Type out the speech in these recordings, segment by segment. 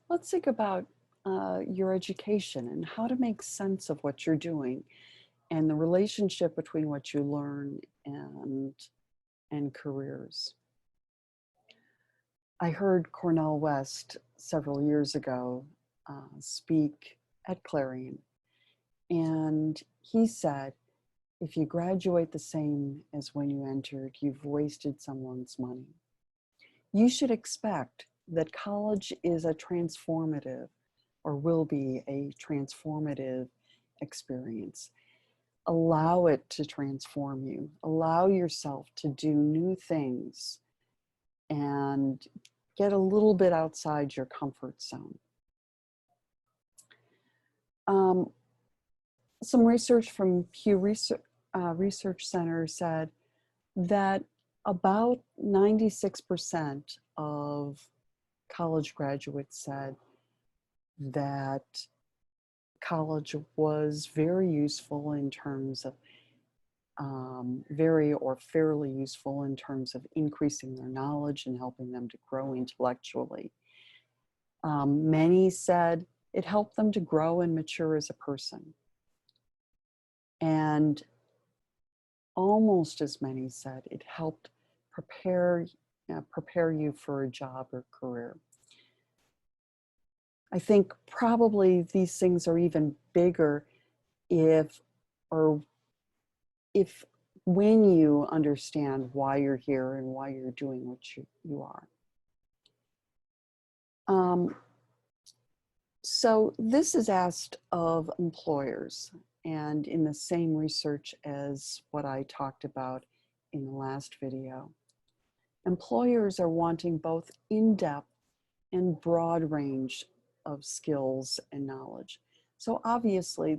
let's think about your education and how to make sense of what you're doing and the relationship between what you learn and careers. I heard Cornel West several years ago speak at Clarion, and he said, if you graduate the same as when you entered, you've wasted someone's money. You should expect that college is a transformative or will be a transformative experience. Allow it to transform you. Allow yourself to do new things and get a little bit outside your comfort zone. Some research from Pew Research Center said that about 96% of college graduates said that college was very useful in terms of very or fairly useful in terms of increasing their knowledge and helping them to grow intellectually. Many said it helped them to grow and mature as a person. And almost as many said it helped prepare you for a job or career. I think probably these things are even bigger if when you understand why you're here and why you're doing what you are. So this is asked of employers, and in the same research as what I talked about in the last video. Employers are wanting both in-depth and broad range of skills and knowledge. So obviously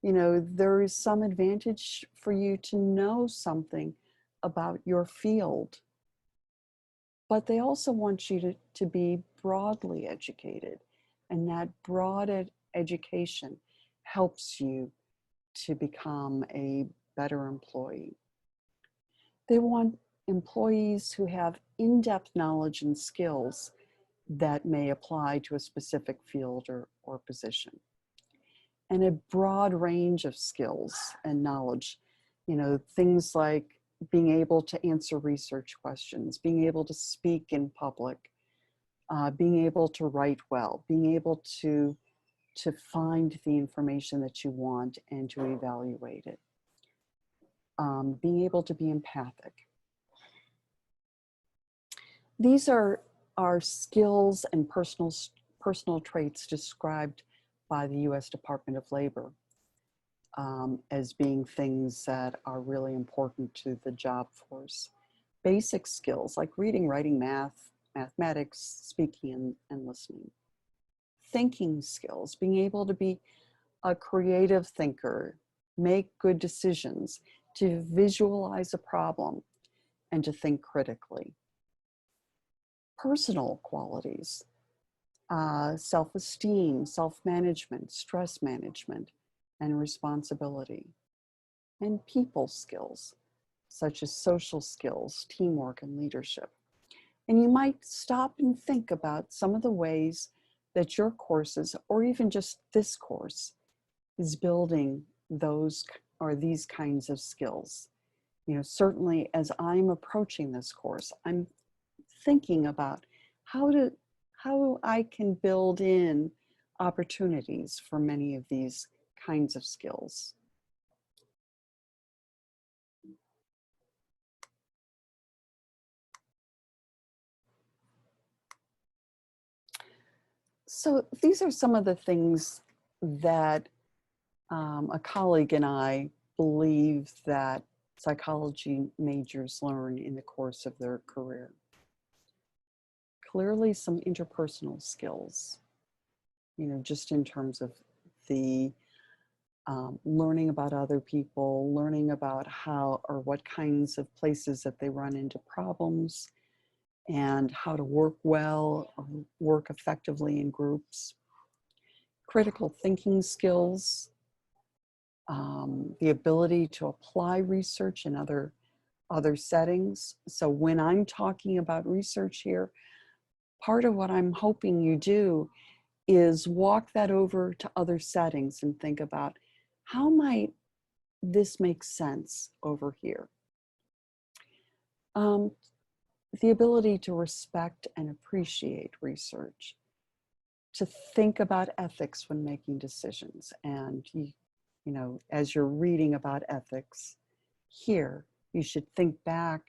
there is some advantage for you to know something about your field, but they also want you to be broadly educated, and that broad education helps you to become a better employee. They want employees who have in-depth knowledge and skills that may apply to a specific field or position. And a broad range of skills and knowledge, things like being able to answer research questions, being able to speak in public, being able to write well, being able to find the information that you want and to evaluate it, being able to be empathic. These are skills and personal traits described by the U.S. Department of Labor as being things that are really important to the job force. Basic skills like reading, writing, mathematics, speaking, and listening. Thinking skills, being able to be a creative thinker, make good decisions, to visualize a problem, and to think critically. Personal qualities, self-esteem, self-management, stress management, and responsibility. And people skills, such as social skills, teamwork, and leadership. And you might stop and think about some of the ways that your courses, or even just this course, is building those or these kinds of skills. Certainly as I'm approaching this course, I'm thinking about how I can build in opportunities for many of these kinds of skills. So these are some of the things that a colleague and I believe that psychology majors learn in the course of their career. Clearly some interpersonal skills, just in terms of the learning about other people, learning about how or what kinds of places that they run into problems, and how to work well or work effectively in groups. Critical thinking skills, the ability to apply research in other settings. So when I'm talking about research here, part of what I'm hoping you do is walk that over to other settings and think about, how might this make sense over here? The ability to respect and appreciate research, to think about ethics when making decisions. And you know, as you're reading about ethics here, you should think back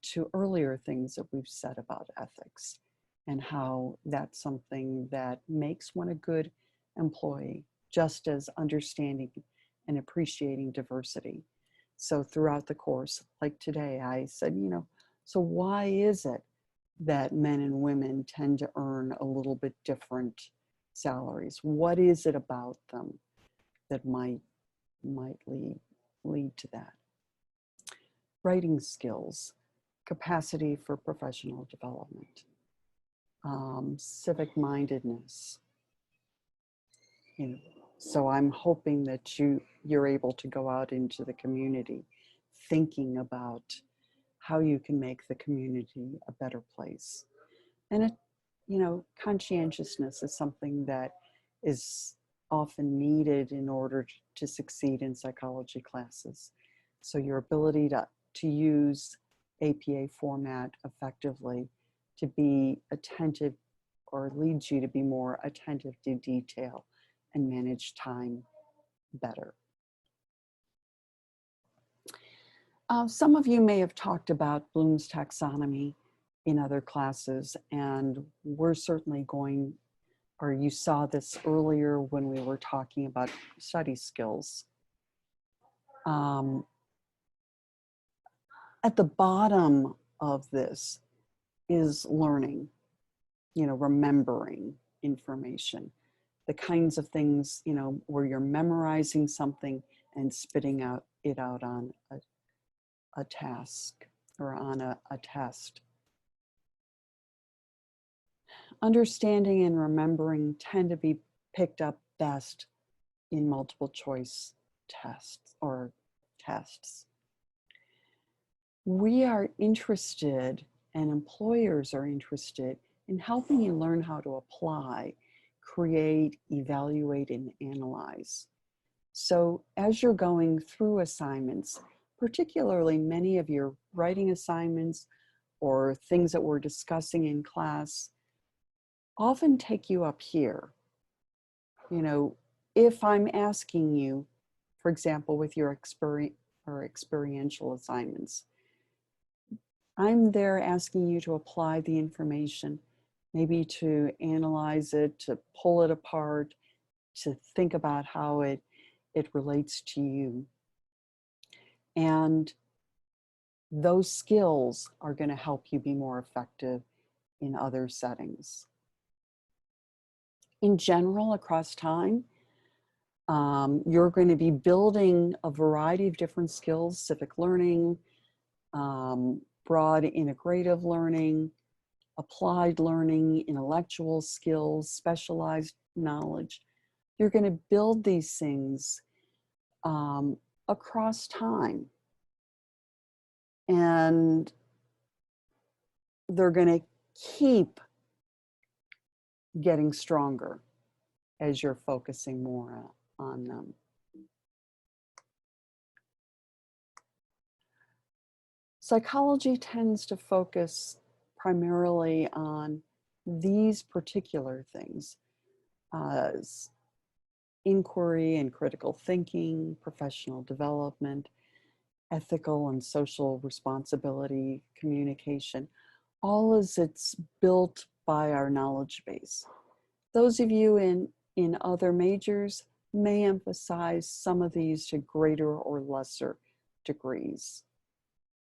to earlier things that we've said about ethics and how that's something that makes one a good employee, just as understanding and appreciating diversity. So throughout the course, like today, I said, you know, so why is it that men and women tend to earn a little bit different salaries? What is it about them that might lead to that? Writing skills, capacity for professional development, civic mindedness. You know, so I'm hoping that you're able to go out into the community thinking about how you can make the community a better place. And it, you know, conscientiousness is something that is often needed in order to succeed in psychology classes. So your ability to use APA format effectively, to be attentive, or leads you to be more attentive to detail and manage time better. Some of you may have talked about Bloom's taxonomy in other classes, and we're certainly going, or you saw this earlier when we were talking about study skills. At the bottom of this is learning, you know, remembering information, the kinds of things, you know, where you're memorizing something and spitting it out on a task or on a test. Understanding and remembering tend to be picked up best in multiple choice tests or tests. We are interested, and employers are interested, in helping you learn how to apply, create, evaluate, and analyze. So as you're going through assignments, particularly many of your writing assignments or things that we're discussing in class, often take you up here. You know, if I'm asking you, for example, with your experiential assignments, I'm there asking you to apply the information, maybe to analyze it, to pull it apart, to think about how it relates to you. And those skills are going to help you be more effective in other settings. In general, across time, you're going to be building a variety of different skills: civic learning, broad integrative learning, applied learning, intellectual skills, specialized knowledge. You're going to build these things across time. And they're going to keep getting stronger as you're focusing more on them. Psychology tends to focus primarily on these particular things: inquiry and critical thinking, professional development, ethical and social responsibility, communication, all as it's built by our knowledge base. Those of you in other majors may emphasize some of these to greater or lesser degrees.